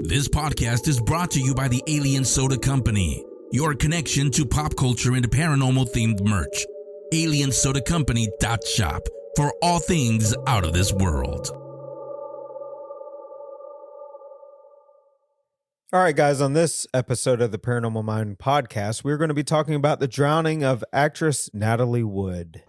This podcast is brought to you by the Alien Soda Company, your connection to pop culture and paranormal-themed merch. AlienSodaCompany.shop for all things out of this world. All right, guys, on this episode of the Paranormal Mind Podcast, we're going to be talking about the drowning of actress Natalie Wood.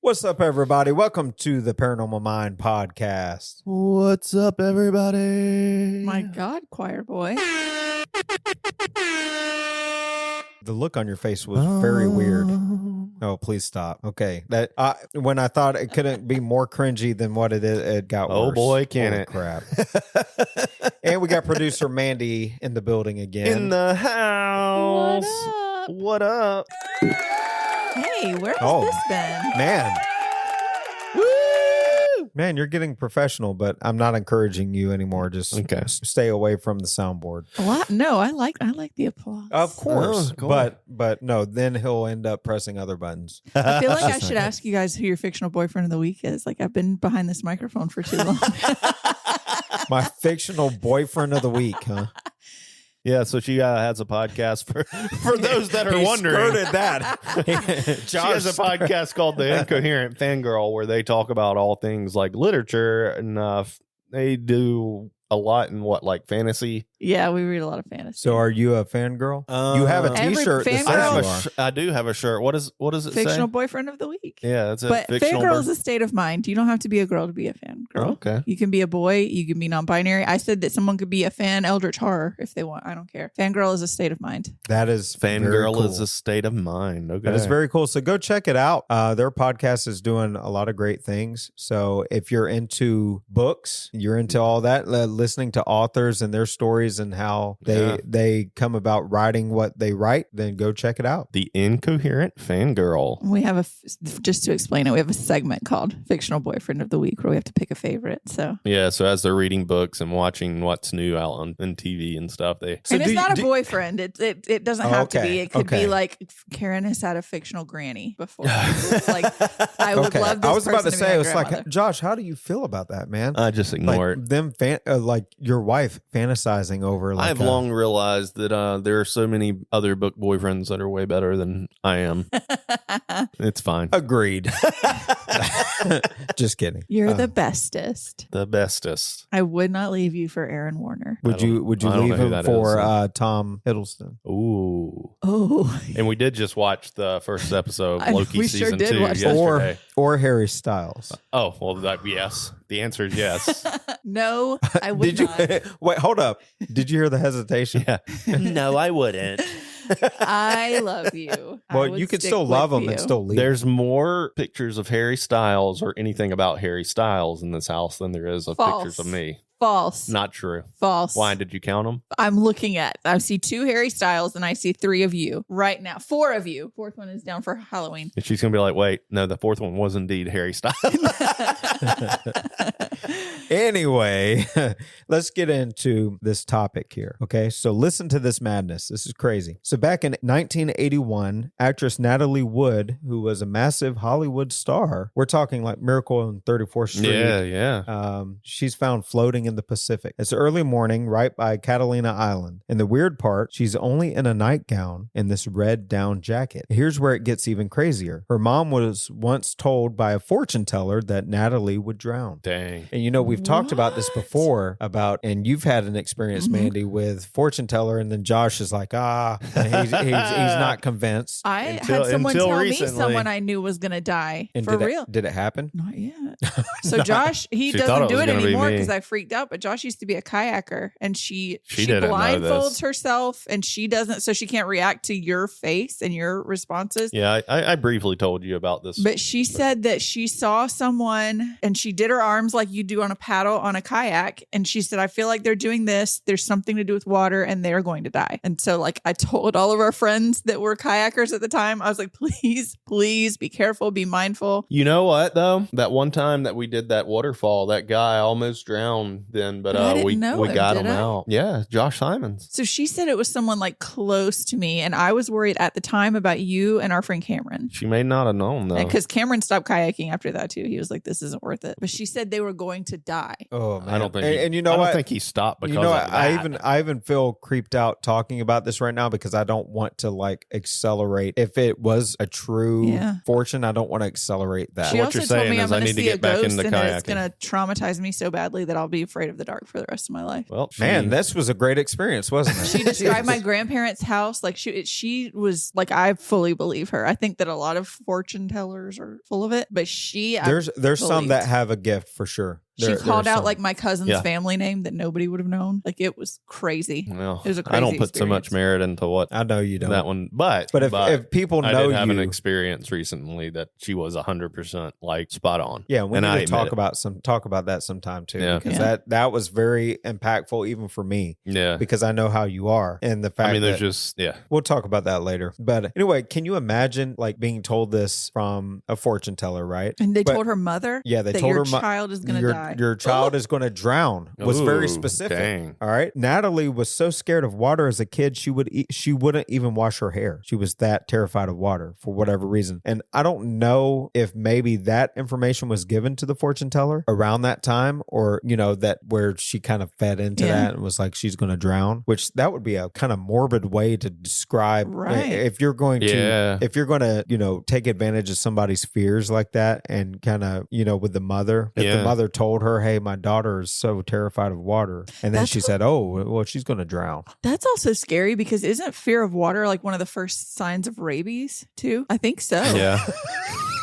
What's up, everybody? Welcome to the Paranormal Mind Podcast. What's up, everybody? My God, choir boy. The look on your face was very weird. Oh, please stop. Okay. That when I thought it couldn't be more cringy than what it is, it got worse. Oh boy, can it. Crap. And we got producer Mandy in the building again. In the house. What up? Hey, where has this been? Man. Woo! Man, you're getting professional, but I'm not encouraging you anymore. Just stay away from the soundboard. What? No, I like the applause. Of course. Oh, cool. But no, then he'll end up pressing other buttons. I feel like I should ask you guys who your fictional boyfriend of the week is. Like, I've been behind this microphone for too long. My fictional boyfriend of the week, huh? Yeah, so she has a podcast for those that are wondering. Skirted that. She has a podcast called The Incoherent Fangirl where they talk about all things like literature and they do a lot in fantasy. Yeah, we read a lot of fantasy. So are you a fangirl? You have a t-shirt. I do have a shirt. What does it say? Fictional boyfriend of the week. Yeah, that's it. But fangirl is a state of mind. You don't have to be a girl to be a fangirl. Oh, okay. You can be a boy. You can be non-binary. I said that someone could be a fan Eldritch Horror if they want. I don't care. Fangirl is a state of mind. That is Fangirl cool. is a state of mind. Okay. That is very cool. So go check it out. Their podcast is doing a lot of great things. So if you're into books, you're into all that, listening to authors and their stories and how they come about writing what they write, then go check it out. The Incoherent Fangirl. We have just to explain it, we have a segment called Fictional Boyfriend of the Week where we have to pick a favorite. So so as they're reading books and watching what's new out on TV and stuff, and it's not a boyfriend. It doesn't have to be. It could be like Karen has had a fictional granny before. It's like I would love this. I was about to say, it's grandmother. like, Josh, how do you feel about that, man? I just ignore like it. Them like your wife fantasizing over. Like I've long realized that there are so many other book boyfriends that are way better than I am. It's fine. Agreed. Just kidding. You're the bestest. The bestest. I would not leave you for Aaron Warner. Would you leave him for Tom Hiddleston? Ooh. Oh. And we did just watch the first episode of Loki we season sure did 2 watch yesterday. Or Harry Styles. Oh, well, yes. The answer is yes. No, I would not. Wait, hold up. Did you hear the hesitation? Yeah. No, I wouldn't. I love you. Well, you can still love him and still leave. There's more pictures of Harry Styles or anything about Harry Styles in this house than there is of pictures of me. False. Not true. False. Why did you count them? I see 2 Harry Styles and I see 3 of you right now. 4 of you. 4th one is down for Halloween. And she's going to be like, wait, no, the 4th one was indeed Harry Styles. Anyway, let's get into this topic here. Okay, so listen to this madness. This is crazy. So back in 1981, actress Natalie Wood, who was a massive Hollywood star, we're talking like Miracle on 34th Street. Yeah. She's found floating in the Pacific. It's early morning right by Catalina Island. And the weird part, she's only in a nightgown and this red down jacket. Here's where it gets even crazier. Her mom was once told by a fortune teller that Natalie would drown. Dang. And you know, we've talked about this before and you've had an experience, Mandy, with fortune teller, and then Josh is like, he's not convinced. I had someone tell me someone I knew was going to die. And for real. Did it happen? Not yet. that. So Josh, he She thought doesn't it do was it gonna be anymore me. because I freaked out. But Josh used to be a kayaker, and she didn't know blindfolds this. herself, and she doesn't, so she can't react to your face and your responses. Yeah, I briefly told you about this. But she said that she saw someone, and she did her arms like you do on a paddle on a kayak, and she said, "I feel like they're doing this. There's something to do with water, and they're going to die." And so, like, I told all of our friends that were kayakers at the time, I was like, please be careful, be mindful. You know what though? That one time that we did that waterfall, that guy almost drowned then, but I didn't we know him, got did him I? out. Yeah, Josh Simons. So she said it was someone like close to me, and I was worried at the time about you and our friend Cameron. She may not have known though. Because Cameron stopped kayaking after that too. He was like, "This isn't worth it." But she said they were going to die. Oh man. I don't think and you know I what? don't think he stopped because you know, of that. I even feel creeped out talking about this right now because I don't want to like accelerate. If it was a true fortune, I don't want to accelerate that. She What also you're told saying me I'm is I going to need to see a get back ghost, into and that it's kayaking. going to traumatize me so badly that I'll be afraid of the dark for the rest of my life. Well, Man, this was a great experience, wasn't it? She described my grandparents' house like she was like, I fully believe her. I think that a lot of fortune tellers are full of it, but there's some that have a gift for sure. She called out some. like my cousin's family name that nobody would have known. Like it was crazy. Well, It was a crazy I don't put so much experience. merit into what I know you don't. that one, but if people know I did have an you, experience recently that she was 100% like spot on. yeah, we And I need to admit talk about that sometime too. Yeah. Because Yeah. that was very impactful even for me Yeah, because I know how you are and the fact I mean, there's that just we'll talk about that later. But anyway, can you imagine like being told this from a fortune teller, right? And they But- told her mother Yeah, they that told your her child is going to die. Your child is going to drown. Was very Ooh, specific. dang. All right. Natalie was so scared of water as a kid, she wouldn't even wash her hair. She was that terrified of water for whatever reason. And I don't know if maybe that information was given to the fortune teller around that time, or that where she kind of fed into that and was like she's going to drown. Which that would be a kind of morbid way to describe. Right. If you're going to take advantage of somebody's fears like that, and kind of with the mother, if the mother told her, "Hey, my daughter is so terrified of water," and then That's she said, "Oh, well, she's going to drown." That's also scary because isn't fear of water like one of the first signs of rabies too? I think so. Yeah.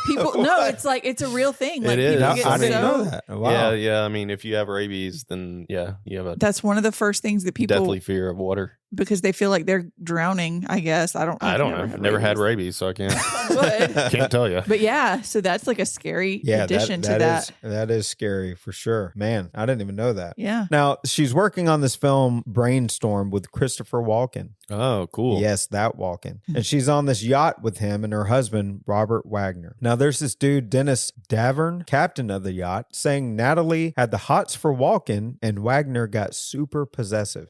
People, no, it's like, it's a real thing. Like, It is. people get I didn't so- know that. Wow. Yeah. I mean, if you have rabies, then you have a That's one of the first things that people, deathly fear of water. because they feel like they're drowning, I guess. I don't know. I've never had rabies, so I can't Good. can't tell you. But yeah, so that's like a scary Yeah, addition to that. that is scary for sure. Man, I didn't even know that. Yeah. Now, she's working on this film Brainstorm with Christopher Walken. Oh, cool. Yes, that Walken. And she's on this yacht with him and her husband, Robert Wagner. Now, there's this dude, Dennis Davern, captain of the yacht, saying Natalie had the hots for Walken and Wagner got super possessive.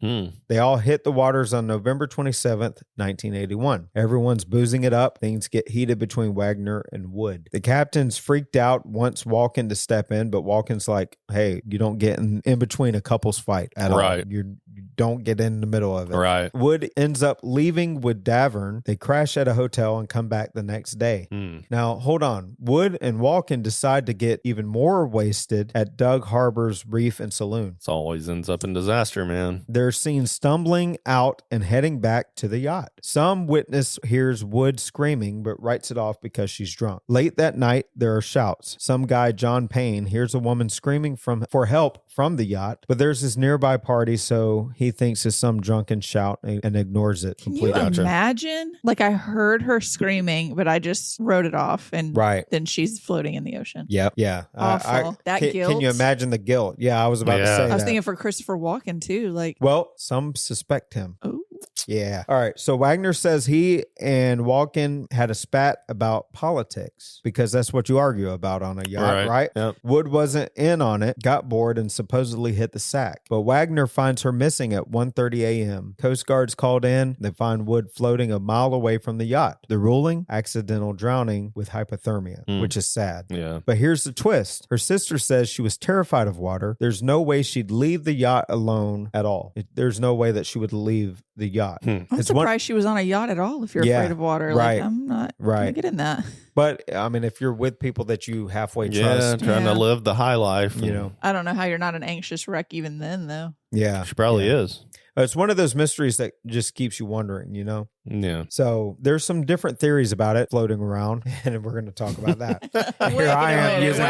They all hit the waters on November 27th, 1981. Everyone's boozing it up. Things get heated between Wagner and Wood. The captain's freaked out, wants Walken to step in, but Walken's like, "Hey, you don't get in between a couple's fight at all. You don't get in the middle of it." Right. Wood ends up leaving with Davern. They crash at a hotel and come back the next day. Now, hold on. Wood and Walken decide to get even more wasted at Doug Harbor's Reef and Saloon. It always ends up in disaster, man. They're seen stumbling out and heading back to the yacht. Some witness hears Wood screaming, but writes it off because she's drunk. Late that night, there are shouts. Some guy, John Payne, hears a woman screaming for help from the yacht, but there's this nearby party, so he thinks it's some drunken shout and ignores it Can completely. you imagine? Like, I heard her screaming, but I just wrote it off, and then she's floating in the ocean. Yep. Yeah. Awful. That guilt. Can you imagine the guilt? Yeah, I was about to say that. I was thinking for Christopher Walken too. Like, well, some suspect him. Oh. Yeah. All right. So Wagner says he and Walken had a spat about politics because that's what you argue about on a yacht, right? Yep. Wood wasn't in on it, got bored, and supposedly hit the sack. But Wagner finds her missing at 1:30 a.m. Coast Guard's called in. They find Wood floating a mile away from the yacht. The ruling? Accidental drowning with hypothermia, which is sad. Yeah. But here's the twist. Her sister says she was terrified of water. There's no way she'd leave the yacht alone at all. There's no way that she would leave the yacht. I'm surprised she was on a yacht at all if you're afraid of water. Like, I'm not going to get in that. But I mean, if you're with people that you halfway trust, trying to live the high life, I don't know how you're not an anxious wreck even then, though. Yeah. She probably is. It's one of those mysteries that just keeps you wondering, Yeah. So there's some different theories about it floating around, and we're going to talk about that. Here I am using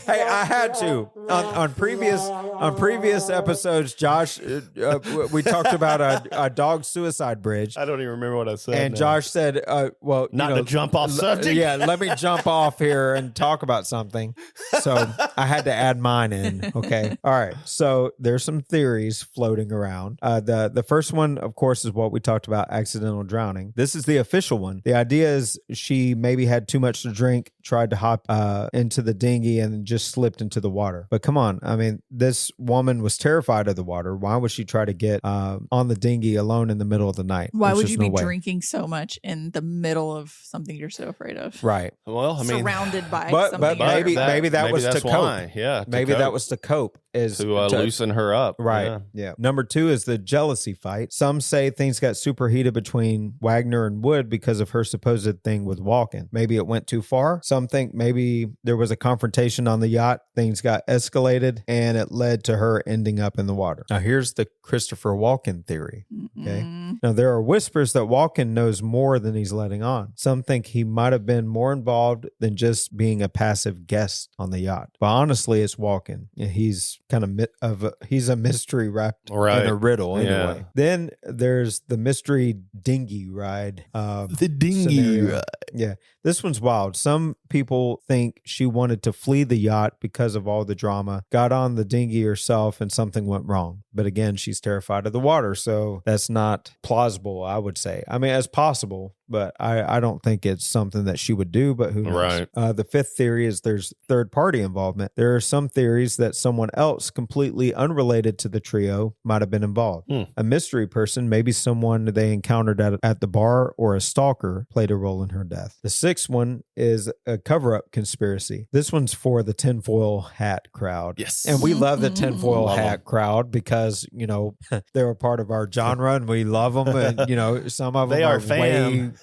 Hey, I had to on previous episodes. Josh, we talked about a dog suicide bridge. I don't even remember what I said. And Josh said, "Well, not to jump off subject." Yeah, let me jump off here and talk about something." So I had to add mine in. Okay, all right. So there's some theories floating around. The first one, of course, is what we talked about: accidental drowning. This is the official one. The idea is she maybe had too much to drink, tried to hop into the dinghy, and just slipped into the water. But come on, I mean, this woman was terrified of the water. Why would she try to get on the dinghy alone in the middle of the night? Why would you be drinking so much in the middle of something you're so afraid of? Right. Well, I mean, surrounded by but something. maybe that was to cope. Why. Yeah. Maybe that was to cope. Is to loosen her up. Right. Yeah. Number 2 is the jealousy fight. Some say things got superheated between Wagner and Wood because of her supposed thing with Walken. Maybe it went too far. Some think maybe there was a confrontation on the yacht. Things got escalated and it led to her ending up in the water. Now, here's the Christopher Walken theory. Okay. Now, there are whispers that Walken knows more than he's letting on. Some think he might have been more involved than just being a passive guest on the yacht. But honestly, it's Walken. He's kind of he's a mystery wrapped in a riddle anyway. Then there's the mystery dinghy ride. The dinghy ride. Yeah. This one's wild. Some people think she wanted to flee the yacht because of all the drama, got on the dinghy herself, and something went wrong. But again, she's terrified of the water, so that's not plausible, I would say. I mean, it's possible, but I don't think it's something that she would do, but who knows? Right. The fifth theory is there's third-party involvement. There are some theories that someone else completely unrelated to the trio might have been involved. A mystery person, maybe someone they encountered at the bar, or a stalker played a role in her death. The sixth one is a cover-up conspiracy. This one's for the tinfoil hat crowd. Yes. And we love the tinfoil hat crowd because, you know, they're a part of our genre and we love them. And, you know, some of them are fam.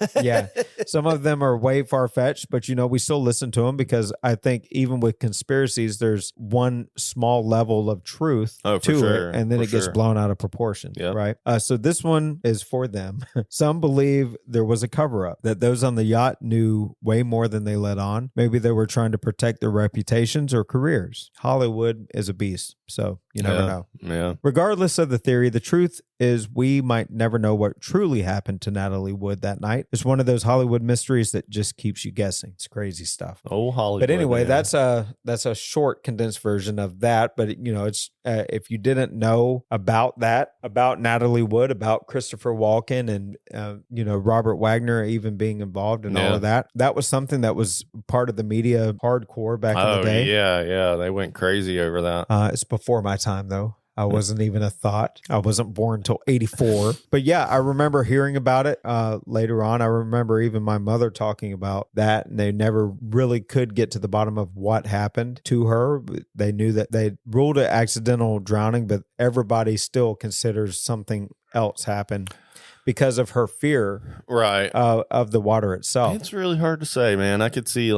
Some of them are way far-fetched, but, you know, we still listen to them because I think even with conspiracies, there's one small level of truth to it, and then it gets blown out of proportion, right? So this one is for them. Some believe there was a cover-up, that those on the yacht knew way more than they let on. Maybe they were trying to protect their reputations or careers. Hollywood is a beast, so you never know. Yeah. Regardless of the theory, the truth is we might never know what truly happened to Natalie Wood that night. It's one of those Hollywood mysteries that just keeps you guessing. It's crazy stuff. Oh, Hollywood. But anyway, that's a short, condensed version of that. But, you know, it's if you didn't know about that, about Natalie Wood, about Christopher Walken and, you know, Robert Wagner even being involved in all of that, that was something that was part of the media hardcore back in the day. Yeah. They went crazy over that. It's before my time, though. I wasn't even a thought. I wasn't born until 84. But yeah, I remember hearing about it later on. I remember even my mother talking about that, and they never really could get to the bottom of what happened to her. They knew that they ruled it accidental drowning, but everybody still considers something else happened because of her fear of the water itself. It's really hard to say, man. I could see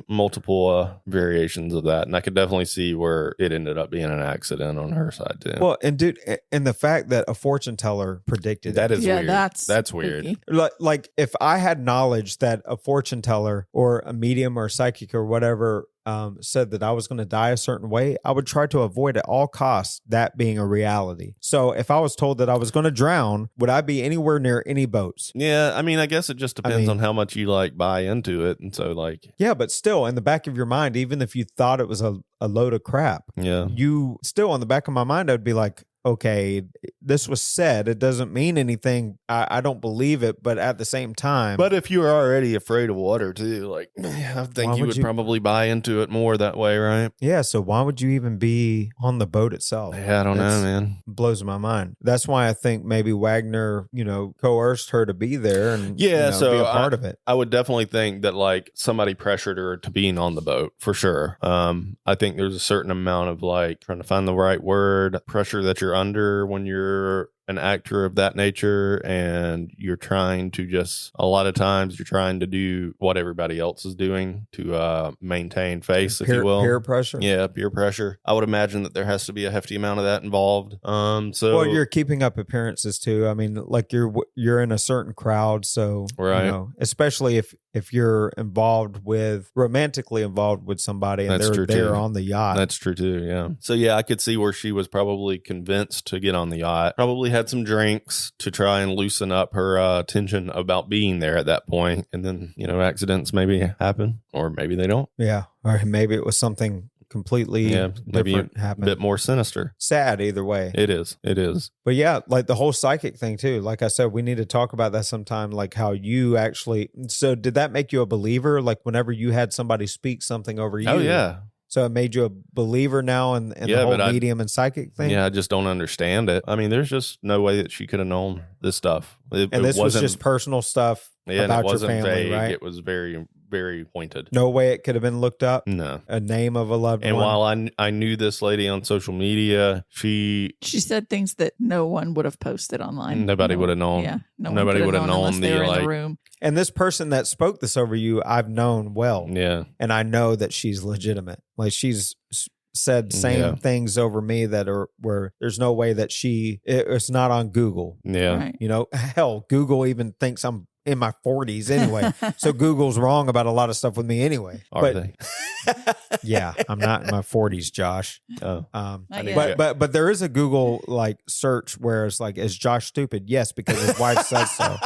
multiple variations of that, and I could definitely see where it ended up being an accident on her side too. Well, and dude, and the fact that a fortune teller predicted that is weird. That's weird. Like if I had knowledge that a fortune teller or a medium or psychic or whatever said that I was going to die a certain way, I would try to avoid at all costs that being a reality. So if I was told that I was going to drown, would I be anywhere near any boats? Yeah, I mean, I guess it just depends on how much you like buy into it. And so yeah, but still in the back of your mind, even if you thought it was a load of crap, you still on the back of my mind, I'd be like, okay, this was said. It doesn't mean anything. I don't believe it, but at the same time. But if you were already afraid of water too, I think you would probably buy into it more that way, right? Yeah, so why would you even be on the boat itself? Yeah, I don't know, man. Blows my mind. That's why I think maybe Wagner, you know, coerced her to be there and be a part of it. I would definitely think that somebody pressured her to being on the boat for sure. I think there's a certain amount of trying to find the right word, pressure that you're under when you're an actor of that nature and you're trying to a lot of times you're trying to do what everybody else is doing to maintain face, if you will. Peer pressure. Yeah, peer pressure. I would imagine that there has to be a hefty amount of that involved. So Well, you're keeping up appearances too. I mean, like you're in a certain crowd, so Right. you know, especially if you're romantically involved with somebody and That's true, they're too. on the yacht. That's true too, yeah. So yeah, I could see where she was probably convinced to get on the yacht. Probably had some drinks to try and loosen up her tension about being there at that point. And then, accidents maybe happen or maybe they don't. Yeah, or maybe it was something completely maybe different a happened. bit more sinister. Sad either way. It is. But yeah, like the whole psychic thing too. Like I said, we need to talk about that sometime. Like how you actually. So did that make you a believer? Like whenever you had somebody speak something over you? Oh yeah. So it made you a believer now in the whole medium and psychic thing? Yeah, I just don't understand it. I mean, there's just no way that she could have known this stuff. And this was just personal stuff about your family, vague. right? It was very, very pointed. No way it could have been looked up? No. A name of a loved And one? while I knew this lady on social media, she said things that no one would have posted online. Nobody would have known. Yeah, nobody would have known unless they were in the room. And this person that spoke this over you, I've known well. Yeah. And I know that she's legitimate. Like she's said same things over me that are where there's no way that it's not on Google. Yeah. Right. You know, hell, Google even thinks I'm in my 40s anyway. So Google's wrong about a lot of stuff with me anyway. Are they? Yeah, I'm not in my 40s, Josh. Oh. But there is a Google like search where it's like, is Josh stupid? Yes, because his wife says so.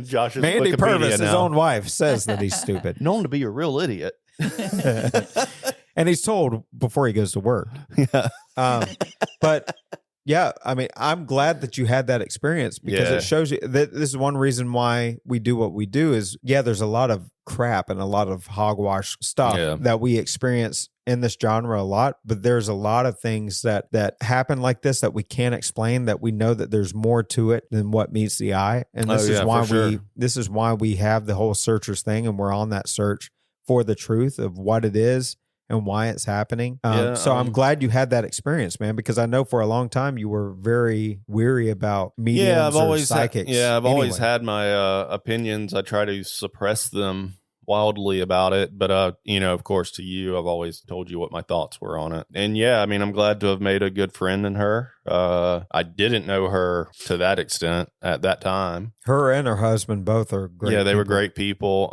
Josh's Mandy Wikipedia Purvis, now. his own wife, says that he's stupid. Known to be a real idiot. And he's told before he goes to work. Yeah. But yeah, I mean, I'm glad that you had that experience because it shows you that this is one reason why we do what we do is, there's a lot of crap and a lot of hogwash stuff that we experience in this genre a lot, but there's a lot of things that happen like this that we can't explain, that we know that there's more to it than what meets the eye. And this is why we have the whole searchers thing, and we're on that search for the truth of what it is and why it's happening. So I'm glad you had that experience, man, because I know for a long time you were very weary about mediums or psychics. I've always had my opinions. I try to suppress them wildly about it, but of course, to you, I've always told you what my thoughts were on it. And I mean, I'm glad to have made a good friend in her. I didn't know her to that extent at that time. Her and her husband both are great. Yeah, they were great people.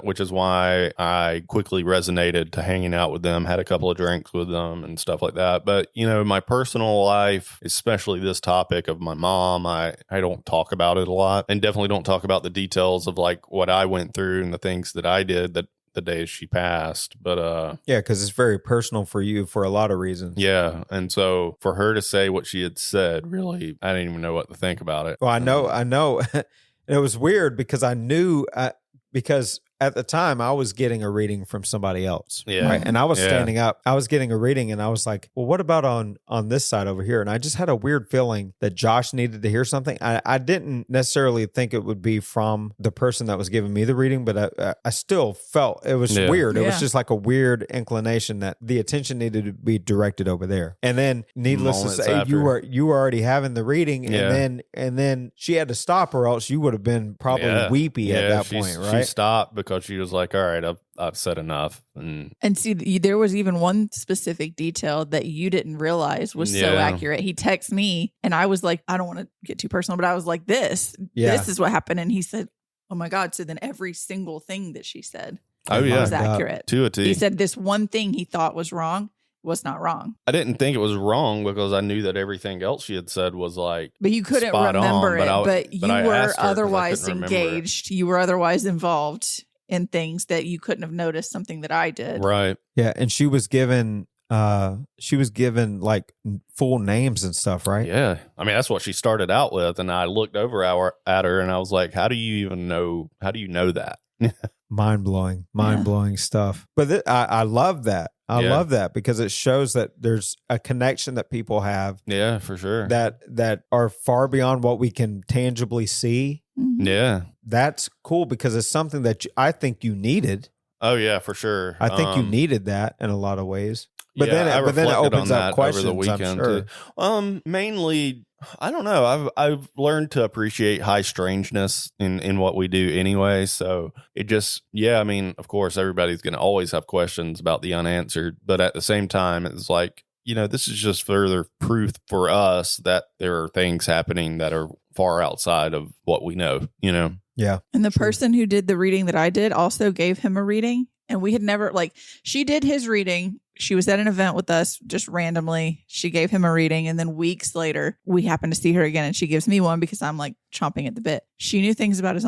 Which is why I quickly resonated to hanging out with them, had a couple of drinks with them and stuff like that. But my personal life, especially this topic of my mom, I don't talk about it a lot, and definitely don't talk about the details of like what I went through and the things that I did that the day she passed. But because it's very personal for you for a lot of reasons. Yeah, and so for her to say what she had said, really, I didn't even know what to think about it. Well, I know. It was weird because I knew because at the time I was getting a reading from somebody else. Yeah. Right? And I was standing up. I was getting a reading and I was like, well, what about on this side over here? And I just had a weird feeling that Josh needed to hear something. I didn't necessarily think it would be from the person that was giving me the reading, but I still felt it was weird. It was just like a weird inclination that the attention needed to be directed over there. And then needless to say, you were already having the reading and then she had to stop or else you would have been probably weepy at that point, right? She stopped because she was like, all right, I've said enough. And see, there was even one specific detail that you didn't realize was so accurate. He texted me and I was like, I don't want to get too personal, but I was like, this is what happened. And he said, oh my God. So then every single thing that she said was accurate. To a T. He said this one thing he thought was wrong was not wrong. I didn't think it was wrong because I knew that everything else she had said was like, but you couldn't remember it. But you were otherwise engaged. You were otherwise involved in things that you couldn't have noticed something that I did. Right. Yeah. And she was given like full names and stuff, right? Yeah. I mean, that's what she started out with. And I looked over at her and I was like, how do you know that? Mind blowing stuff. But I love that. I love that because it shows that there's a connection that people have. Yeah, for sure. That are far beyond what we can tangibly see. Mm-hmm. Yeah. That's cool because it's something that I think you needed. Oh, yeah, for sure. I think you needed that in a lot of ways. But then it reflected opens on up that questions, over the weekend I'm sure. too. Mainly, I don't know. I've learned to appreciate high strangeness in what we do anyway. So it just, I mean, of course, everybody's going to always have questions about the unanswered, but at the same time, it's like, this is just further proof for us that there are things happening that are far outside of what we know. Yeah. And the person who did the reading that I did also gave him a reading. And we had never, she did his reading. She was at an event with us just randomly. She gave him a reading. And then weeks later, we happened to see her again. And she gives me one because I'm chomping at the bit. She knew things about his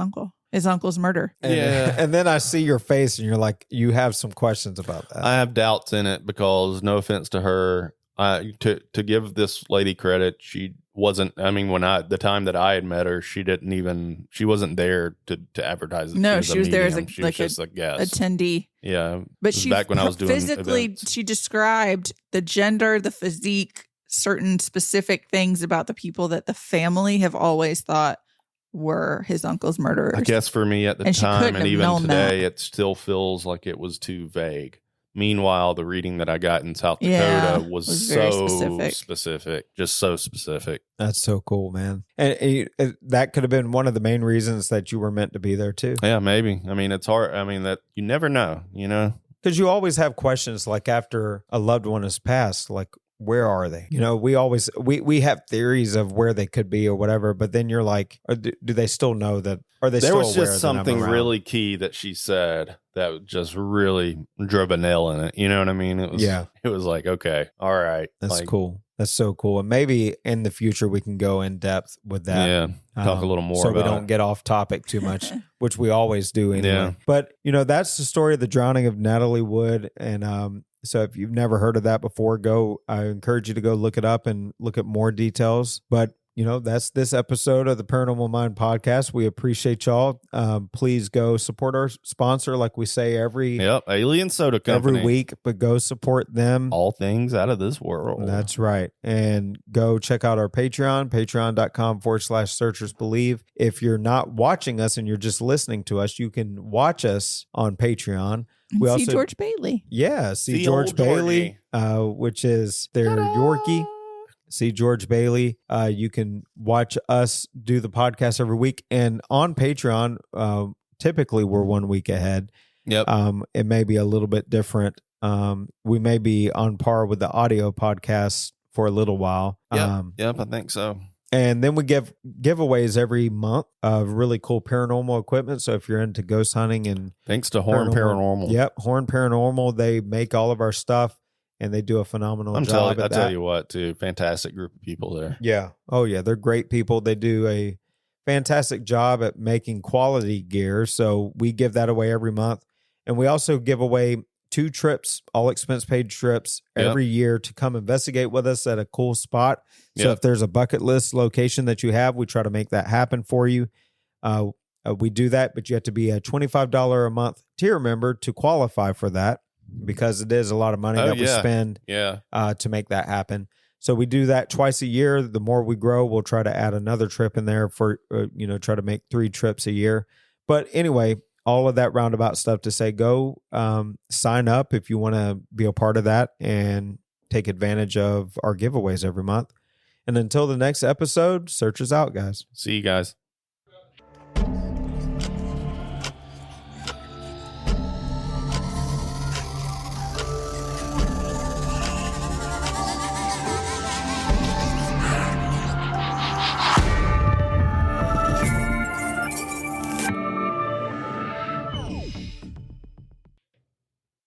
uncle's murder. And then I see your face and you're like, you have some questions about that. I have doubts in it because, no offense to her, to give this lady credit, she wasn't, the time that I had met her, she wasn't there to advertise it. No, she was there as she was just a guest. Attendee. Yeah. But she back when I was doing physically, events. she described the gender, the physique, certain specific things about the people that the family have always thought were his uncle's murderers. I guess for me at the And she time, couldn't and have even known today, that. it still feels like it was too vague. Meanwhile, the reading that I got in South Yeah, Dakota was very so specific. Just so specific. That's so cool, man. And that could have been one of the main reasons that you were meant to be there too. Yeah, maybe. It's hard. That you never know, Because you always have questions after a loved one has passed, where are they? We always we have theories of where they could be or whatever, but then you're like, do they still know that? Are they There still was aware just that I'm something around? really key that she said that just really drove a nail in it. You know what I mean? It was, It was like, okay, all right. That's cool. That's so cool. And maybe in the future we can go in depth with that. Yeah, talk a little more so about we don't get off topic too much, which we always do anyway. Yeah. But that's the story of the drowning of Natalie Wood. And so if you've never heard of that before, I encourage you to go look it up and look at more details. But that's this episode of the Paranormal Mind Podcast. We appreciate y'all. Please go support our sponsor, like we say Alien Soda Company every week, but go support them. All things out of this world. That's right. And go check out our Patreon, patreon.com/searchersbelieve. If you're not watching us and you're just listening to us, you can watch us on Patreon. We see also George Bailey. Yeah, see The George old Bailey, which is their Yorkie. See George Bailey. You can watch us do the podcast every week. And on Patreon, typically we're 1 week ahead. Yep. It may be a little bit different. We may be on par with the audio podcast for a little while. Yep, I think so. And then we give giveaways every month of really cool paranormal equipment. So if you're into ghost hunting and thanks to Horn Paranormal. Yep, Horn Paranormal, they make all of our stuff and they do a phenomenal job. I tell you what, too, fantastic group of people there. Yeah. Oh yeah, they're great people. They do a fantastic job at making quality gear. So we give that away every month. And we also give away 2 trips, all expense paid trips every year to come investigate with us at a cool spot. So if there's a bucket list location that you have, we try to make that happen for you. We do that, but you have to be a $25 a month tier member to qualify for that because it is a lot of money that we spend to make that happen. So we do that twice a year. The more we grow, we'll try to add another trip in there for, try to make 3 trips a year. But anyway, all of that roundabout stuff to say, go sign up if you want to be a part of that and take advantage of our giveaways every month. And until the next episode, search us out, guys. See you guys.